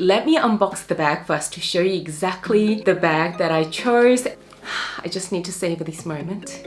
let me unbox the bag first to show you exactly the bag that I chose. I just need to savor this moment.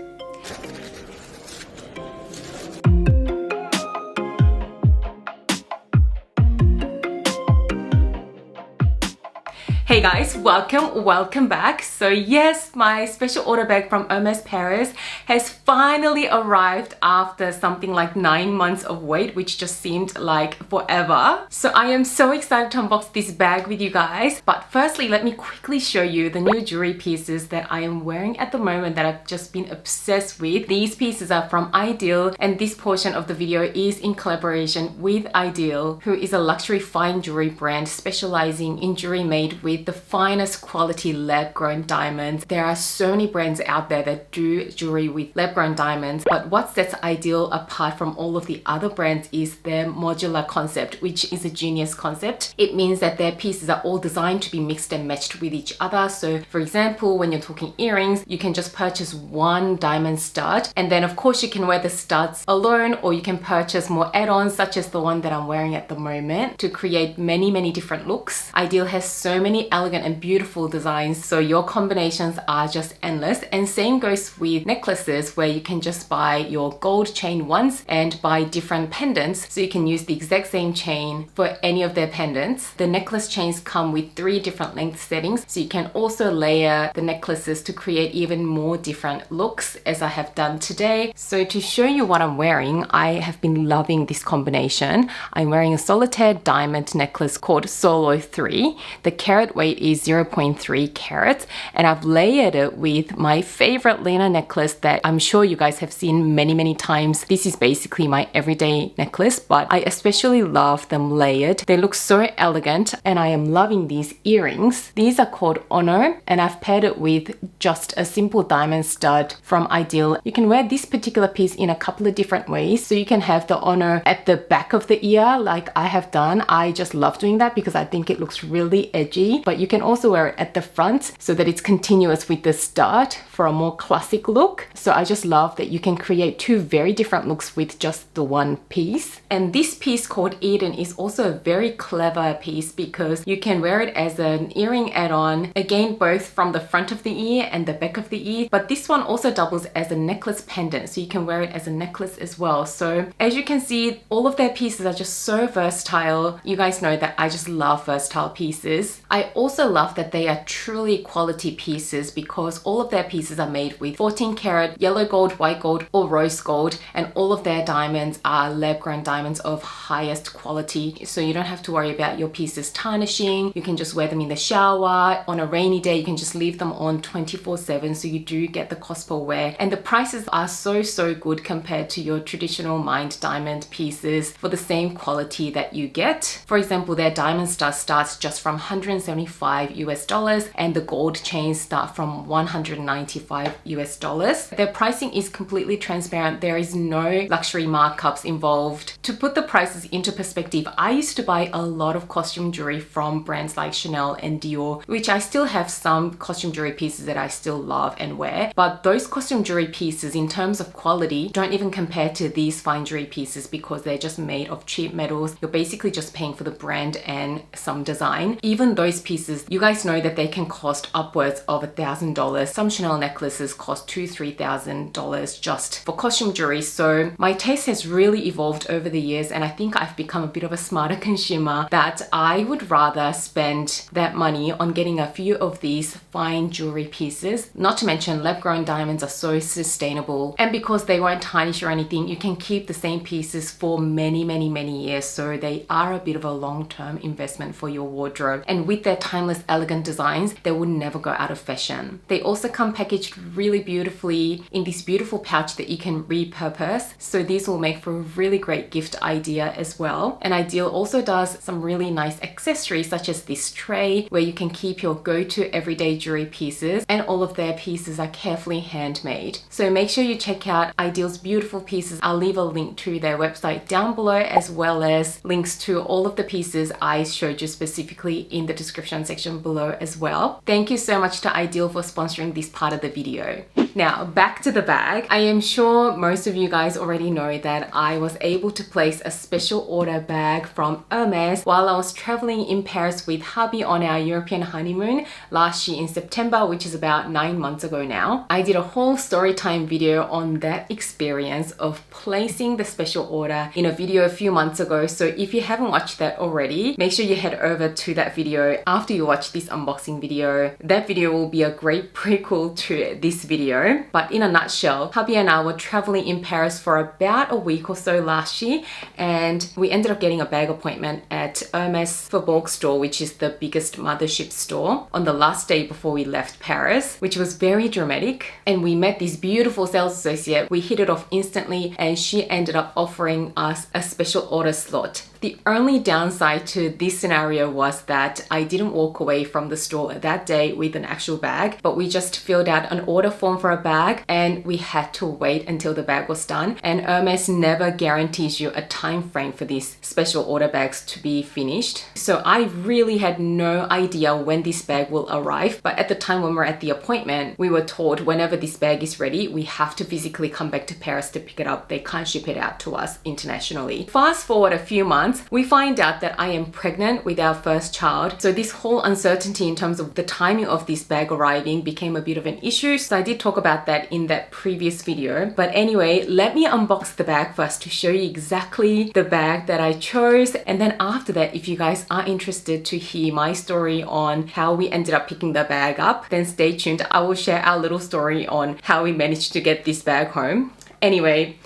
Hey guys, welcome back. So yes, my special order bag from Hermès Paris has finally arrived after something like 9 months of wait, which just seemed like forever. So I am so excited to unbox this bag with you guys. But firstly, let me quickly show you the new jewelry pieces that I am wearing at the moment that I've just been obsessed with. These pieces are from Idyl, and this portion of the video is in collaboration with Idyl, who is a luxury fine jewelry brand specializing in jewelry made with the finest quality lab-grown diamonds. There are so many brands out there that do jewelry with lab-grown diamonds, but what sets Idyl apart from all of the other brands is their modular concept, which is a genius concept. It means that their pieces are all designed to be mixed and matched with each other. So for example, when you're talking earrings, you can just purchase one diamond stud, and then of course you can wear the studs alone, or you can purchase more add-ons such as the one that I'm wearing at the moment to create many different looks. Idyl has so many elegant and beautiful designs, so your combinations are just endless. And same goes with necklaces, where you can just buy your gold chain once and buy different pendants, so you can use the exact same chain for any of their pendants. The necklace chains come with 3 different length settings, so you can also layer the necklaces to create even more different looks, as I have done today. So to show you what I'm wearing, I have been loving this combination. I'm wearing a solitaire diamond necklace called Solo III. The carat weight is 0.3 carats, and I've layered it with my favorite Lena necklace that I'm sure you guys have seen many times. This is basically my everyday necklace, but I especially love them layered. They look so elegant, and I am loving these earrings. These are called Honor, and I've paired it with just a simple diamond stud from Idyl. You can wear this particular piece in a couple of different ways. So you can have the Honor at the back of the ear like I have done. I just love doing that because I think it looks really edgy, but you can also wear it at the front so that it's continuous with the stud for a more classic look. So I just love that you can create 2 very different looks with just the one piece. And this piece called Eden is also a very clever piece because you can wear it as an earring add-on, again both from the front of the ear and the back of the ear, but this one also doubles as a necklace pendant, so you can wear it as a necklace as well. So as you can see, all of their pieces are just so versatile. You guys know that I just love versatile pieces. I also love that they are truly quality pieces because all of their pieces are made with 14 karat yellow gold, white gold, or rose gold, and all of their diamonds are lab-grown diamonds of highest quality. So you don't have to worry about your pieces tarnishing. You can just wear them in the shower. On a rainy day, you can just leave them on 24/7, so you do get the cost per wear. And the prices are so good compared to your traditional mined diamond pieces for the same quality that you get. For example, their diamond star starts just from $175 US, and the gold chains start from $195 US. Their pricing is completely transparent. There is no luxury markups involved. To put the prices into perspective, I used to buy a lot of costume jewelry from brands like Chanel and Dior, which I still have some costume jewelry pieces that I still love and wear, but those costume jewelry pieces in terms of quality don't even compare to these fine jewelry pieces because they're just made of cheap metals. You're basically just paying for the brand and some design. Even those pieces, you guys know that they can cost upwards of $1,000. Some Chanel necklaces cost $2,000-$3,000 just for costume jewelry. So my taste has really evolved over the years, and I think I've become a bit of a smarter consumer that I would rather spend that money on getting a few of these fine jewelry pieces. Not to mention lab-grown diamonds are so sustainable, and because they won't tarnish or anything, you can keep the same pieces for many years, so they are a bit of a long-term investment for your wardrobe. And with their timeless elegant designs, they will never go out of fashion. They also come packaged really beautifully in this beautiful pouch that you can repurpose, so these will make for a really great gift idea as well. And Idyl also does some really nice accessories such as this tray where you can keep your go-to everyday jewelry pieces, and all of their pieces are carefully handmade. So make sure you check out Idyl's beautiful pieces. I'll leave a link to their website down below, as well as links to all of the pieces I showed you specifically in the description section below as well. Thank you so much to Idyl for sponsoring this part of the video. Now, back to the bag. I am sure most of you guys already know that I was able to place a special order bag from Hermès while I was traveling in Paris with hubby on our European honeymoon last year in September, which is about 9 months ago now. I did a whole story time video on that experience of placing the special order in a video a few months ago. So if you haven't watched that already, make sure you head over to that video after you watch this unboxing video. That video will be a great prequel to this video. But in a nutshell, hubby and I were traveling in Paris for about a week or so last year, and we ended up getting a bag appointment at Hermès Faubourg store, which is the biggest mothership store, on the last day before we left Paris, which was very dramatic. And we met this beautiful sales associate. We hit it off instantly, and she ended up offering us a special order slot. The only downside to this scenario was that I didn't walk away from the store that day with an actual bag, but we just filled out an order form for a bag and we had to wait until the bag was done. And Hermès never guarantees you a time frame for these special order bags to be finished. So I really had no idea when this bag will arrive, but at the time when we were at the appointment, we were told whenever this bag is ready, we have to physically come back to Paris to pick it up. They can't ship it out to us internationally. Fast forward a few months, we find out that I am pregnant with our first child. So this whole uncertainty in terms of the timing of this bag arriving became a bit of an issue. So I did talk about that in that previous video. But anyway, let me unbox the bag first to show you exactly the bag that I chose. And then after that, if you guys are interested to hear my story on how we ended up picking the bag up, then stay tuned. I will share our little story on how we managed to get this bag home. Anyway,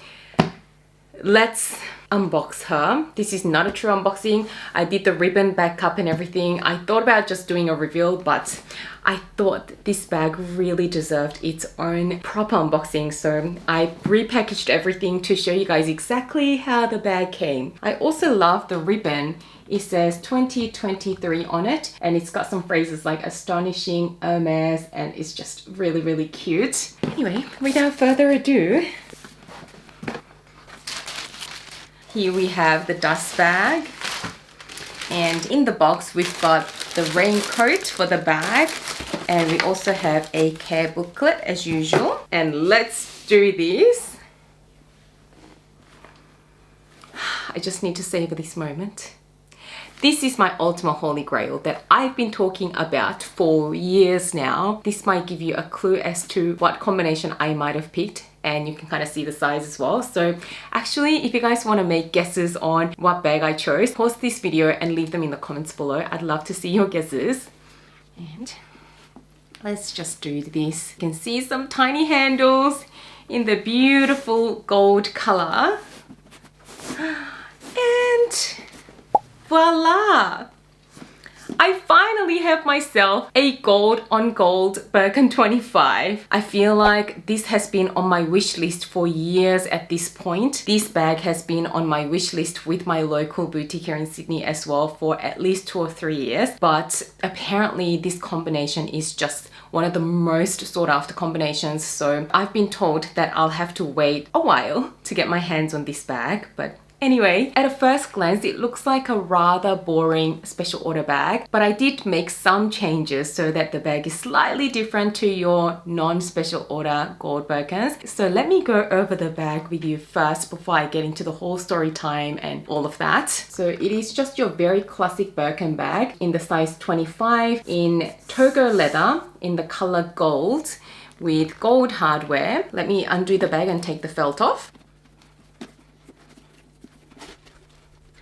let's unbox her. This is not a true unboxing. I did the ribbon back up and everything. I thought about just doing a reveal, but I thought this bag really deserved its own proper unboxing. So I repackaged everything to show you guys exactly how the bag came. I also love the ribbon. It says 2023 on it, and it's got some phrases like astonishing, Hermès, and it's just really, really cute. Anyway, without further ado, here we have the dust bag, and in the box we've got the raincoat for the bag, and we also have a care booklet as usual. And let's do this. I just need to savor this moment. This is my ultimate holy grail that I've been talking about for years now. This might give you a clue as to what combination I might have picked, and you can kind of see the size as well. So actually, if you guys want to make guesses on what bag I chose, pause this video and leave them in the comments below. I'd love to see your guesses. And let's just do this. You can see some tiny handles in the beautiful gold color. And voila! I finally have myself a gold on gold Birkin 25. I feel like this has been on my wish list for years at this point. This bag has been on my wish list with my local boutique here in Sydney as well for at least 2 or 3 years. But apparently this combination is just one of the most sought after combinations. So I've been told that I'll have to wait a while to get my hands on this bag. But anyway, at a first glance, it looks like a rather boring special order bag, but I did make some changes so that the bag is slightly different to your non-special order gold Birkins. So let me go over the bag with you first before I get into the whole story time and all of that. So it is just your very classic Birkin bag in the size 25 in Togo leather in the color gold with gold hardware. Let me undo the bag and take the felt off.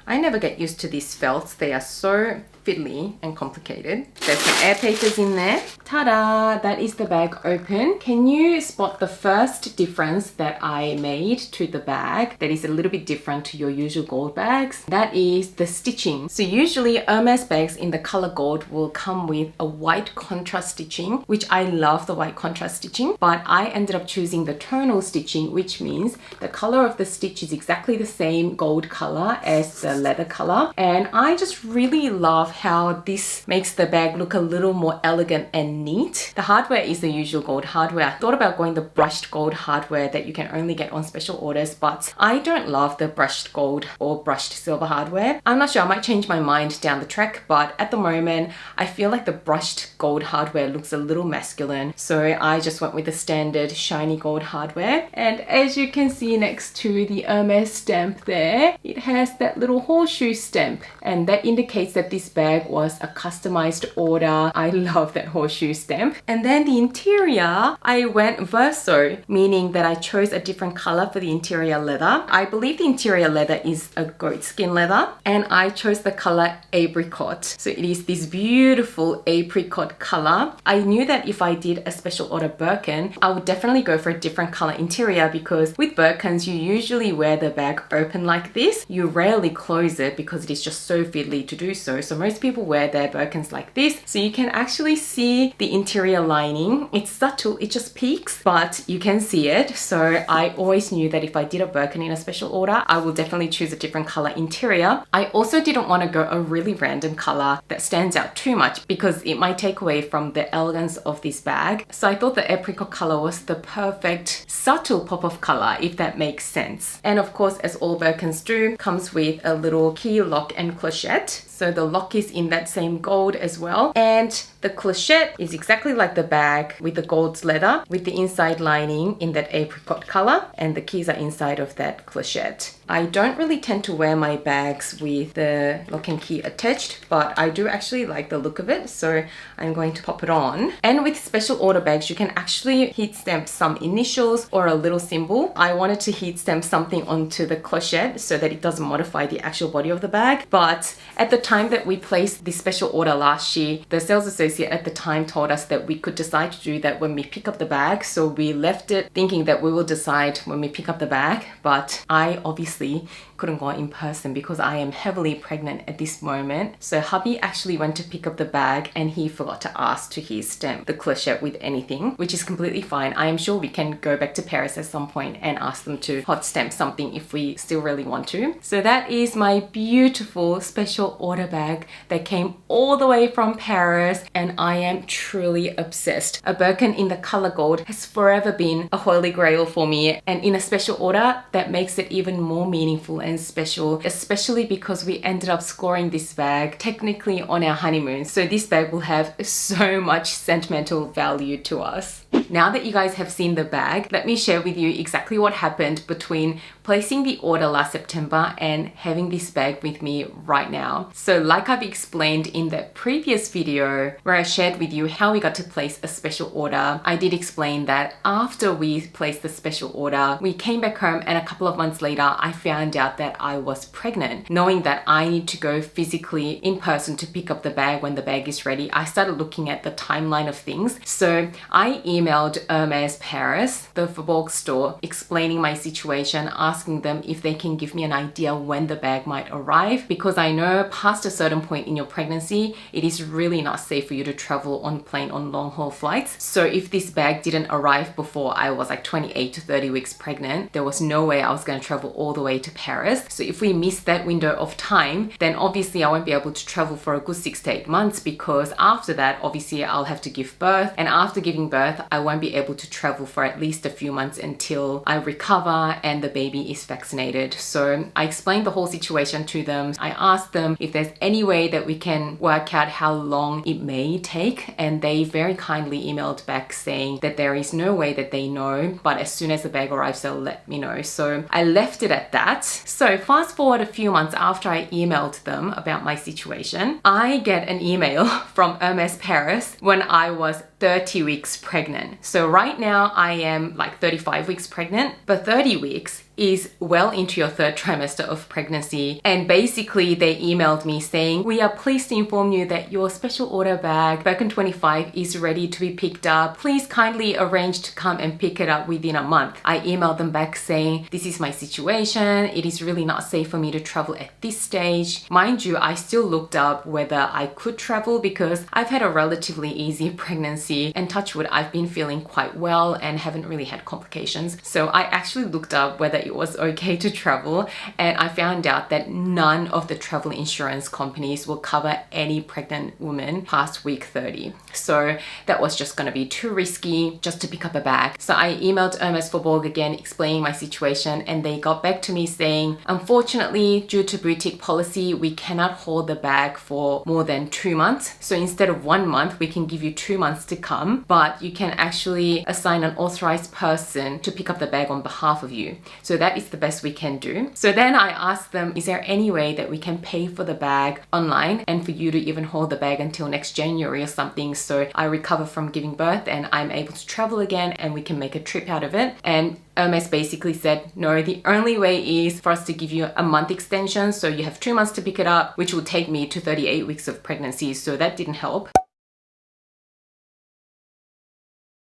I never get used to these felts. They are so fiddly and complicated. There's some air papers in there. Ta-da! That is the bag open. Can you spot the first difference that I made to the bag that is a little bit different to your usual gold bags? That is the stitching. So usually Hermès bags in the color gold will come with a white contrast stitching, which I love the white contrast stitching, but I ended up choosing the tonal stitching, which means the color of the stitch is exactly the same gold color as the leather color. And I just really love how this makes the bag look a little more elegant and neat. The hardware is the usual gold hardware. I thought about going the brushed gold hardware that you can only get on special orders, but I don't love the brushed gold or brushed silver hardware. I'm not sure, I might change my mind down the track, but at the moment I feel like the brushed gold hardware looks a little masculine, so I just went with the standard shiny gold hardware. And as you can see next to the Hermès stamp there, it has that little horseshoe stamp, and that indicates that this bag was a customized order. I love that horseshoe stamp. And then the interior, I went verso, meaning that I chose a different color for the interior leather. I believe the interior leather is a goat skin leather, and I chose the color apricot. So it is this beautiful apricot color. I knew that if I did a special order Birkin, I would definitely go for a different color interior, because with Birkins, you usually wear the bag open like this. You rarely close it because it is just so fiddly to do so. So most people wear their Birkins like this. So you can actually see the interior lining. It's subtle, it just peeks, but you can see it. So I always knew that if I did a Birkin in a special order, I will definitely choose a different color interior. I also didn't want to go a really random color that stands out too much because it might take away from the elegance of this bag. So I thought the apricot color was the perfect subtle pop of color, if that makes sense. And of course, as all Birkins do, comes with a little key lock and clochette. So the lock is in that same gold as well. And the clochette is exactly like the bag with the gold leather, with the inside lining in that apricot color, and the keys are inside of that clochette. I don't really tend to wear my bags with the lock and key attached, but I do actually like the look of it, so I'm going to pop it on. And with special order bags, you can actually heat stamp some initials or a little symbol. I wanted to heat stamp something onto the clochette so that it doesn't modify the actual body of the bag, but at the time that we placed this special order last year, the sales associate at the time told us that we could decide to do that when we pick up the bag, so we left it thinking that we will decide when we pick up the bag. But I obviously couldn't go in person because I am heavily pregnant at this moment. So hubby actually went to pick up the bag and he forgot to ask to heat stamp the clochette with anything, which is completely fine. I am sure we can go back to Paris at some point and ask them to hot stamp something if we still really want to. So that is my beautiful special order bag that came all the way from Paris, and I am truly obsessed. A Birkin in the color gold has forever been a holy grail for me, and in a special order that makes it even more meaningful and special, especially because we ended up scoring this bag technically on our honeymoon. So this bag will have so much sentimental value to us. Now that you guys have seen the bag, let me share with you exactly what happened between placing the order last September and having this bag with me right now. So like I've explained in the previous video where I shared with you how we got to place a special order, I did explain that after we placed the special order, we came back home and a couple of months later, I found out that I was pregnant. Knowing that I need to go physically in person to pick up the bag when the bag is ready, I started looking at the timeline of things. So I emailed Hermès Paris, the Faubourg store, explaining my situation, asking them if they can give me an idea when the bag might arrive, because I know past a certain point in your pregnancy, it is really not safe for you to travel on plane on long haul flights. So if this bag didn't arrive before I was like 28 to 30 weeks pregnant, there was no way I was going to travel all the way to Paris. So if we miss that window of time, then obviously I won't be able to travel for a good 6 to 8 months, because after that, obviously I'll have to give birth, and after giving birth, I won't be able to travel for at least a few months until I recover and the baby is vaccinated. So I explained the whole situation to them. I asked them if there's any way that we can work out how long it may take, and they very kindly emailed back saying that there is no way that they know, but as soon as the bag arrives, they'll let me know. So I left it at that. So fast forward a few months after I emailed them about my situation, I get an email from Hermès Paris when I was 30 weeks pregnant. So right now I am like 35 weeks pregnant, but 30 weeks is well into your third trimester of pregnancy. And basically they emailed me saying, we are pleased to inform you that your special order bag, Birkin 25, is ready to be picked up. Please kindly arrange to come and pick it up within a month. I emailed them back saying, this is my situation. It is really not safe for me to travel at this stage. Mind you, I still looked up whether I could travel because I've had a relatively easy pregnancy pregnancy, and touch wood, I've been feeling quite well and haven't really had complications. So I actually looked up whether it was okay to travel, and I found out that none of the travel insurance companies will cover any pregnant woman past week 30. So that was just going to be too risky just to pick up a bag. So I emailed Hermès Faubourg again explaining my situation, and they got back to me saying, unfortunately, due to boutique policy, we cannot hold the bag for more than 2 months. So instead of 1 month, we can give you 2 months to come, but you can actually assign an authorized person to pick up the bag on behalf of you. So that is the best we can do. So then I asked them, is there any way that we can pay for the bag online and for you to even hold the bag until next January or something, so I recover from giving birth and I'm able to travel again and we can make a trip out of it? And Hermès basically said, no, the only way is for us to give you a month extension, so you have 2 months to pick it up, which will take me to 38 weeks of pregnancy. So that didn't help.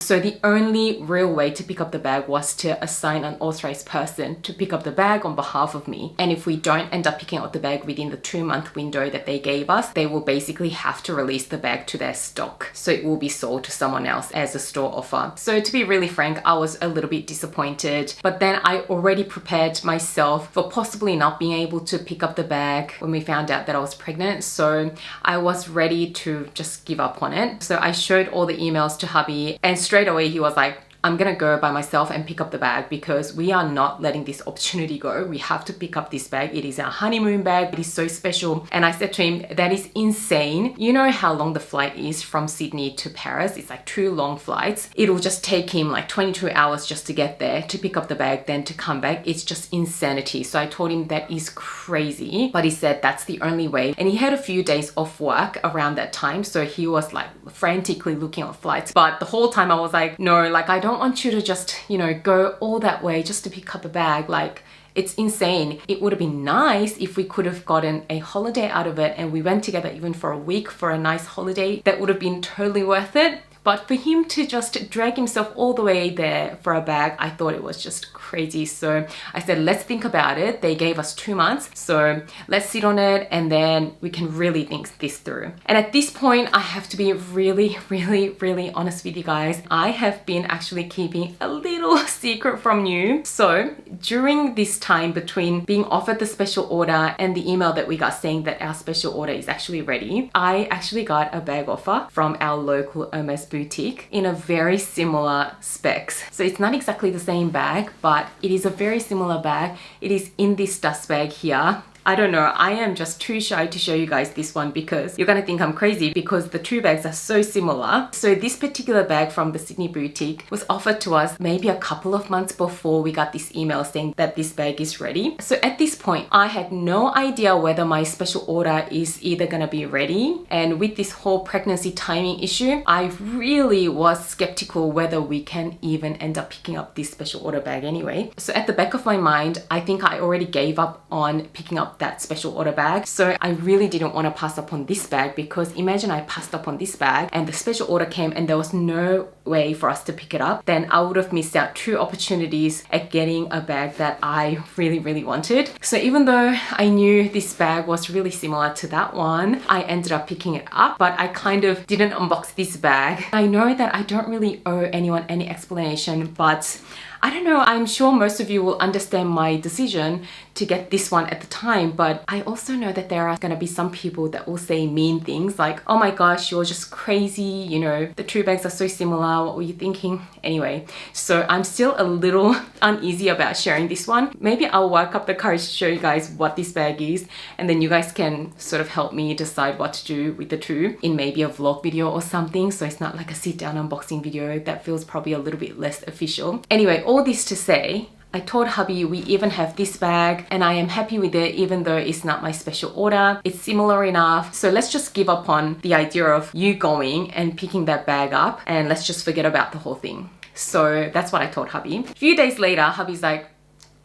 So the only real way to pick up the bag was to assign an authorized person to pick up the bag on behalf of me. And if we don't end up picking up the bag within the 2-month window that they gave us, they will basically have to release the bag to their stock. So it will be sold to someone else as a store offer. So to be really frank, I was a little bit disappointed, but then I already prepared myself for possibly not being able to pick up the bag when we found out that I was pregnant. So I was ready to just give up on it. So I showed all the emails to hubby, and straight away he was like, I'm gonna go by myself and pick up the bag because we are not letting this opportunity go. We have to pick up this bag. It is our honeymoon bag. It is so special. And I said to him, that is insane. You know how long the flight is from Sydney to Paris? It's like 2 long flights. It'll just take him like 22 hours just to get there, to pick up the bag, then to come back. It's just insanity. So I told him that is crazy, but he said that's the only way. And he had a few days off work around that time. So he was like frantically looking at flights. But the whole time I was like, no, like I don't want you to just, you know, go all that way just to pick up a bag. Like, it's insane. It would have been nice if we could have gotten a holiday out of it and we went together even for a week for a nice holiday. That would have been totally worth it. But for him to just drag himself all the way there for a bag, I thought it was just crazy. So I said, let's think about it. They gave us 2 months. So let's sit on it and then we can really think this through. And at this point, I have to be really, really, really honest with you guys. I have been actually keeping a little secret from you. So during this time between being offered the special order and the email that we got saying that our special order is actually ready, I actually got a bag offer from our local Hermès boutique in a very similar specs. So it's not exactly the same bag, but it is a very similar bag. It is in this dust bag here. I don't know, I am just too shy to show you guys this one because you're gonna think I'm crazy because the 2 bags are so similar. So this particular bag from the Sydney boutique was offered to us maybe a couple of months before we got this email saying that this bag is ready. So at this point, I had no idea whether my special order is either gonna be ready. And with this whole pregnancy timing issue, I really was skeptical whether we can even end up picking up this special order bag anyway. So at the back of my mind, I think I already gave up on picking up that special order bag. So I really didn't want to pass up on this bag because imagine I passed up on this bag and the special order came and there was no way for us to pick it up. Then I would have missed out 2 opportunities at getting a bag that I really, really wanted. So even though I knew this bag was really similar to that one, I ended up picking it up, but I kind of didn't unbox this bag. I know that I don't really owe anyone any explanation, but I don't know, I'm sure most of you will understand my decision to get this one at the time, but I also know that there are gonna be some people that will say mean things like, oh my gosh, you're just crazy, you know, the 2 bags are so similar, what were you thinking? Anyway, so I'm still a little uneasy about sharing this one. Maybe I'll work up the courage to show you guys what this bag is, and then you guys can sort of help me decide what to do with the 2 in maybe a vlog video or something, so it's not like a sit down unboxing video. That feels probably a little bit less official. Anyway, all this to say, I told hubby we even have this bag and I am happy with it even though it's not my special order. It's similar enough. So let's just give up on the idea of you going and picking that bag up and let's just forget about the whole thing. So that's what I told hubby. A few days later, hubby's like,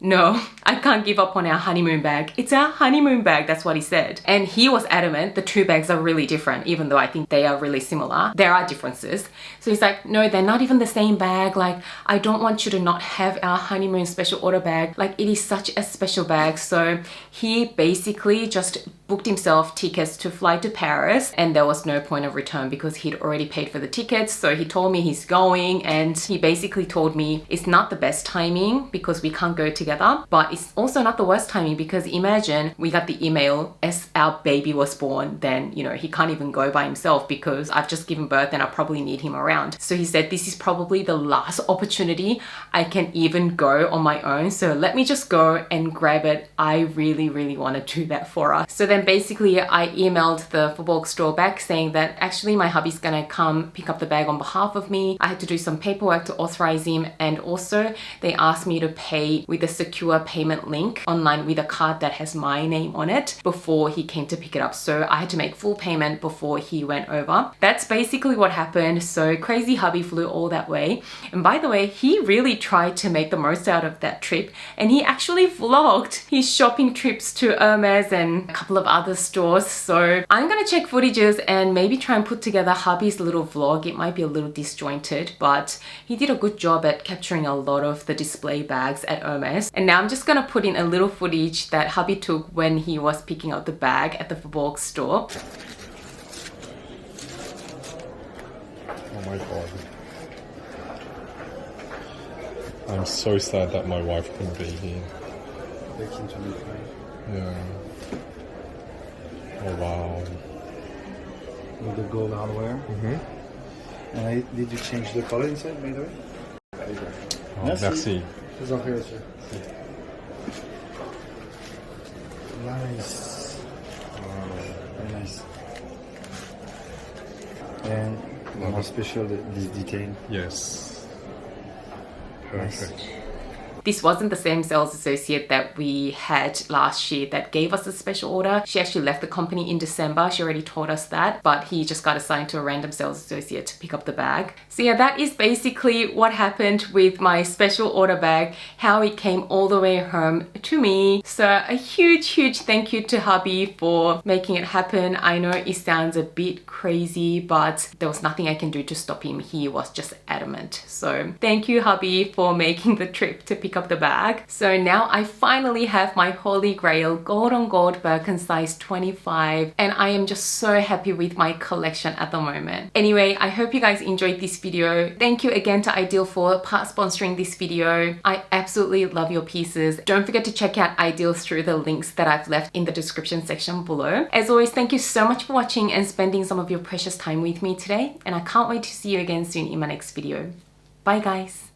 no, I can't give up on our honeymoon bag. It's our honeymoon bag. That's what he said. And he was adamant the two bags are really different, even though I think they are really similar. There are differences. So he's like, no, they're not even the same bag. Like, I don't want you to not have our honeymoon special order bag. Like, it is such a special bag. So he basically just booked himself tickets to fly to Paris, and there was no point of return because he'd already paid for the tickets. So he told me he's going, and he basically told me it's not the best timing because we can't go together, but it's also not the worst timing because imagine we got the email as our baby was born, then you know he can't even go by himself because I've just given birth and I probably need him around. So he said this is probably the last opportunity I can even go on my own, so let me just go and grab it. I really want to do that for us. So then basically I emailed the football store back saying that actually my hubby's gonna come pick up the bag on behalf of me. I had to do some paperwork to authorize him, and also they asked me to pay with a secure payment link online with a card that has my name on it before he came to pick it up. So I had to make full payment before he went over. That's basically what happened. So crazy hubby flew all that way, and by the way, he really tried to make the most out of that trip, and he actually vlogged his shopping trips to Hermès and a couple of other stores. So I'm gonna check footages and maybe try and put together hubby's little vlog. It might be a little disjointed, but he did a good job at capturing a lot of the display bags at Hermès. And now I'm just gonna put in a little footage that hubby took when he was picking up the bag at the Faubourg store. Oh my god. I'm so sad that my wife couldn't be here. Yeah. Oh wow. With the gold hardware. And did you change the color inside, by the way? Oh, merci. Nice. Very nice. And more special, this detail. Yes. Perfect. Nice. This wasn't the same sales associate that we had last year that gave us a special order. She actually left the company in December. She already told us that, but he just got assigned to a random sales associate to pick up the bag. So yeah, that is basically what happened with my special order bag, how it came all the way home to me. So a huge thank you to hubby for making it happen. I know it sounds a bit crazy, but there was nothing I can do to stop him. He was just adamant. So thank you, hubby, for making the trip to pick up the bag. So now I finally have my holy grail gold on gold Birkin size 25, and I am just so happy with my collection at the moment. Anyway, I hope you guys enjoyed this video. Thank you again to Idyl for part sponsoring this video. I absolutely love your pieces. Don't forget to check out Idyl through the links that I've left in the description section below. As always, thank you so much for watching and spending some of your precious time with me today, and I can't wait to see you again soon in my next video. Bye guys.